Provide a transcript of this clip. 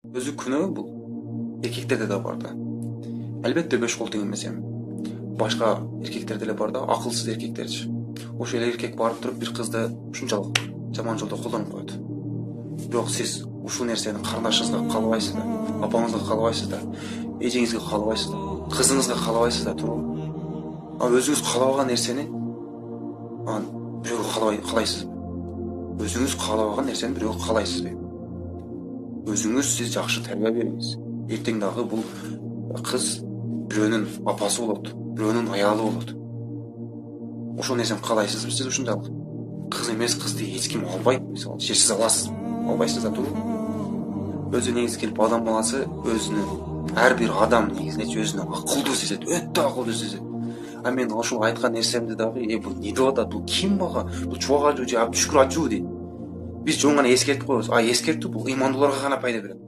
өзү күнөө бул эркектерде да бар да. Албетте 5 кол тең эмес эми. Башка эркектер деле бар да, акылсыз эркектерчи. Ошол эле эркек барып туруп бир кызды ушунчалык жаман жолдо колдонуп коет. Бирок сиз ушул нерсени карындашыңызга каалабайсыз да, апаңызга каалабайсыз да, эжеңизге каалабайсыз да, кызыңызга каалабайсыз да туруп. А өзүңүз каалабаган нерсени бирөөгө каалайсызбы? Өзүңүз каалабаган нерсени бирөөгө каалайсызбы? Өзүңүз сиз жакшы тарбия бериңиз. Эртең дагы бул кыз бирөөнүн апасы болот, бирөөнүн аялы болот. Ошол нерсени каалайсызбы сиз ушунчалык? Кыз эмес, кызды эч ким албайт, мисалы. Же сиз аласызбы? Албайсыз да туура. Өзү негизи келип адам баласы өзүнүн ар бир адам негизинечи өзүнүн акылдуу сезет, өтө акылдуу сезет. А мен ошол айткан нерсемди дагы, бул эмне деп атат, бул ким мага? Бул чубак ажуу же түшкүр ажуу дейт. Биз жөн гана эскертип коебуз. А эскертүү бул ыймандууларга гана пайда берет.